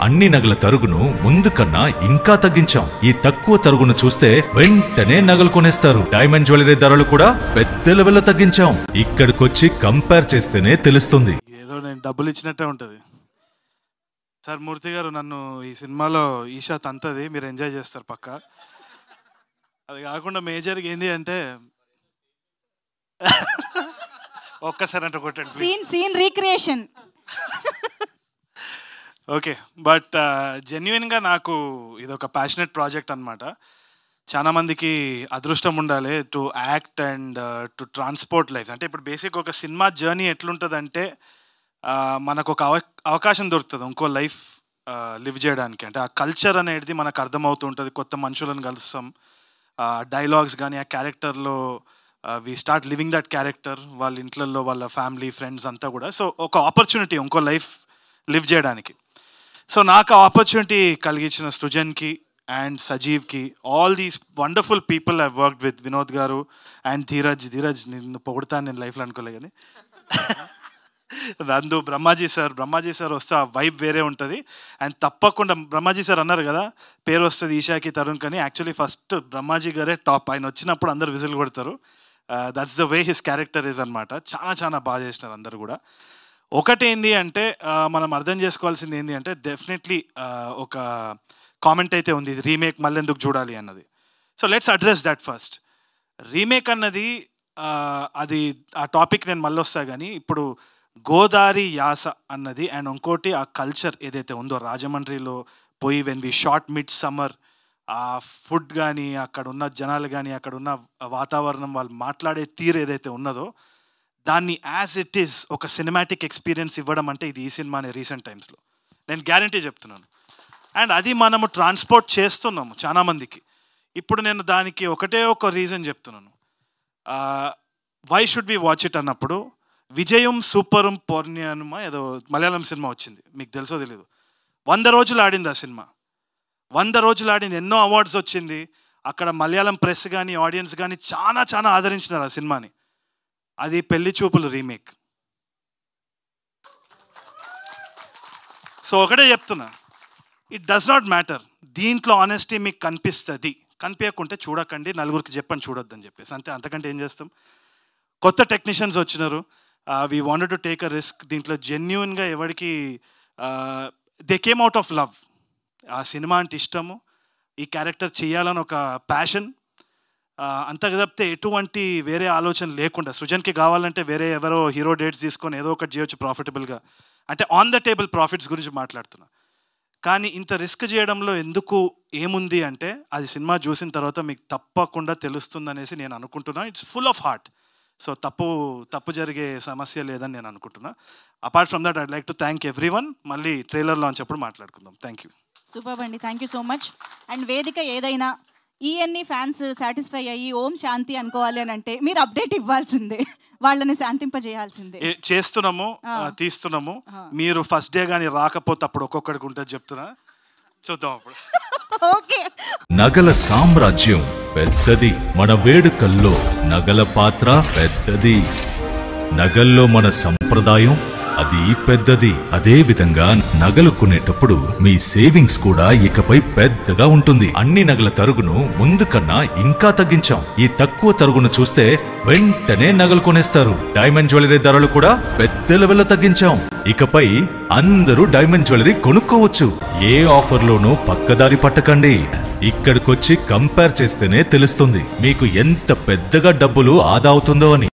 అన్ని నగల తరుగును ముందు కన్నా ఇంకా తగ్గించాం. ఈ తక్కువ తరుగును చూస్తే వెంటనే నగలు కొనేస్తారు. డైమండ్ జ్యువెలరీ ధరలు కూడా పెద్ద లెవెల్లో తగ్గించాం. ఇక్కడికొచ్చి కంపేర్ చేస్తేనే తెలుస్తుంది. ఏదో నేను డబ్బులు ఇచ్చినట్టే ఉంటది. సార్ మూర్తి గారు, నన్ను ఈ సినిమాలో ఈషా తంతది, మీరు ఎంజాయ్ చేస్తారు పక్క. అది కాకుండా మేజర్గా ఏంది అంటే ఒక్కసారి అంటే కొట్టండి సీన్ రీక్రియేషన్. ఓకే, బట్ జెన్యున్గా నాకు ఇది ఒక ప్యాషనెట్ ప్రాజెక్ట్ అనమాట. చాలా మందికి అదృష్టం ఉండాలి to act and to transport life. అంటే ఇప్పుడు బేసిక్ ఒక సినిమా జర్నీ ఎట్లుంటుందంటే మనకు ఒక అవకాశం దొరుకుతుంది ఇంకో లైఫ్ లివ్ చేయడానికి. అంటే ఆ కల్చర్ అనేది మనకు అర్థమవుతూ ఉంటుంది. కొత్త మనుషులను కలుస్తాం, డైలాగ్స్ కానీ ఆ క్యారెక్టర్లో we start living that character, వాళ్ళ ఇంట్లలో వాళ్ళ ఫ్యామిలీ ఫ్రెండ్స్ అంతా కూడా. సో ఒక ఆపర్చునిటీ ఇంకో లైఫ్ లివ్ చేయడానికి. సో నాకు ఆ ఆపర్చునిటీ కలిగించిన సృజన్కి అండ్ సజీవ్కి, all these wonderful people I worked with, Vinod గారు అండ్ ధీరజ్ నిన్ను పొగుడుతాను నేను లైఫ్లో అనుకోలే కానీ నందు, బ్రహ్మాజీ సార్ వస్తే ఆ వైబ్ వేరే ఉంటుంది. అండ్ తప్పకుండా బ్రహ్మాజీ సార్ అన్నారు కదా పేరు వస్తుంది ఈషాకి తరుణ్ కానీ, యాక్చువల్లీ ఫస్ట్ బ్రహ్మాజీ గారే టాప్. ఆయన వచ్చినప్పుడు అందరు విజిల్ కొడతారు. That's the way his character is అనమాట. చాలా బాగా చేసినారు అందరు కూడా. ఒకటి ఏంది అంటే మనం అర్థం చేసుకోవాల్సింది ఏంటి అంటే డెఫినెట్లీ ఒక కామెంట్ అయితే ఉంది, ఇది రీమేక్ మళ్ళీ ఎందుకు చూడాలి అన్నది. So let's address that first. Remake అన్నది అది ఆ టాపిక్ నేను మళ్ళీ వస్తా కానీ, ఇప్పుడు గోదారి యాస అన్నది అండ్ ఇంకోటి ఆ కల్చర్ ఏదైతే ఉందో రాజమండ్రిలో పోయి when we shot mid summer, ఆ ఫుడ్ కానీ అక్కడ ఉన్న జనాలు కానీ అక్కడ ఉన్న వాతావరణం వాళ్ళు మాట్లాడే తీరు ఏదైతే ఉన్నదో దాన్ని యాజ్ ఇట్ ఈస్ ఒక సినిమాటిక్ ఎక్స్పీరియన్స్ ఇవ్వడం అంటే ఇది ఈ సినిమానే రీసెంట్ టైమ్స్లో నేను గ్యారంటీ చెప్తున్నాను. అండ్ అది మనము ట్రాన్స్పోర్ట్ చేస్తున్నాము చాలామందికి. ఇప్పుడు నేను దానికి ఒకటే ఒక రీజన్ చెప్తున్నాను, why should we watch it అన్నప్పుడు, విజయం సూపరం పౌర్ణ్యనుమ ఏదో మలయాళం సినిమా వచ్చింది, మీకు తెలుసో తెలీదు. 100 రోజులు ఆడింది ఆ సినిమా. 100 రోజులు ఆడింది, ఎన్నో అవార్డ్స్ వచ్చింది. అక్కడ మలయాళం ప్రెస్ కానీ ఆడియన్స్ కానీ చాలా ఆదరించినారు ఆ సినిమాని. అది పెళ్లి చూపులు రీమేక్. సో ఒకటే చెప్తున్నా, ఇట్ డస్ నాట్ మ్యాటర్. దీంట్లో ఆనెస్టీ మీకు కనిపిస్తుంది, కనిపించకుంటే చూడకండి, నలుగురికి చెప్పండి చూడొద్దని చెప్పేసి అంతే. అంతకంటే ఏం చేస్తాం. కొత్త టెక్నీషియన్స్ వచ్చినారు, we wanted to take a risk. దీంట్లో జెన్యూన్గా ఎవరికి they came out of love. ఆ సినిమా అంటే ఇష్టము, ఈ క్యారెక్టర్ చేయాలని ఒక ప్యాషన్, అంత తప్పితే ఎటువంటి వేరే ఆలోచన లేకుండా. సృజన్కి కావాలంటే వేరే ఎవరో హీరో డేట్స్ తీసుకొని ఏదో ఒకటి చేయొచ్చు ప్రాఫిటబుల్గా, అంటే ఆన్ ద టేబుల్ ప్రాఫిట్స్ గురించి మాట్లాడుతున్నా. కానీ ఇంత రిస్క్ చేయడంలో ఎందుకు ఏముంది అంటే అది సినిమా చూసిన తర్వాత మీకు తప్పకుండా తెలుస్తుంది అనేసి నేను అనుకుంటున్నాను. It's full of heart. So తప్పు జరిగే సమస్య లేదని నేను అనుకుంటున్నా. Apart from that I'd like to thank everyone. మళ్ళీ ట్రైలర్ లాంచ్ అప్పుడు మాట్లాడుకుందాం. Thank you. సూపర్ అండి, thank you so much. And వేదిక ఏదైనా ఈఎన్ని ఫ్యాన్స్ సాటిస్ఫై అయ్యి ఓం శాంతి అనుకోవాలి అని అంటే మీరు అప్డేట్ ఇవ్వాల్సిందే, వాళ్ళని శాంతింపజేయాల్సిందే. చేస్తున్నాము, తీస్తున్నాము. మీరు ఫస్ట్ డే కానీ రాకపోతే అప్పుడు ఒక్కొక్కడికి ఉంటుంది చెప్తున్నా, చూద్దాం అప్పుడు. ఓకే. నగల సామ్రాజ్యం పెద్దది, మన వేడుకల్లో నగల పాత్ర పెద్దది. నగల్లో మన సంప్రదాయం అది పెద్దది. అదే విధంగా నగలు కొనేటప్పుడు మీ సేవింగ్స్ కూడా ఇకపై పెద్దగా ఉంటుంది. అన్ని నగల తరుగును ముందు కన్నా ఇంకా తగ్గించాం. ఈ తక్కువ తరుగును చూస్తే వెంటనే నగలు కొనేస్తారు. డైమండ్ జ్యువెలరీ ధరలు కూడా పెద్ద లెవెల్లో తగ్గించాం. ఇకపై అందరూ డైమండ్ జ్యువెలరీ కొనుక్కోవచ్చు. ఏ ఆఫర్లోనూ పక్కదారి పట్టకండి. ఇక్కడికొచ్చి కంపేర్ చేస్తేనే తెలుస్తుంది మీకు ఎంత పెద్దగా డబ్బులు ఆదా అవుతుందో అని.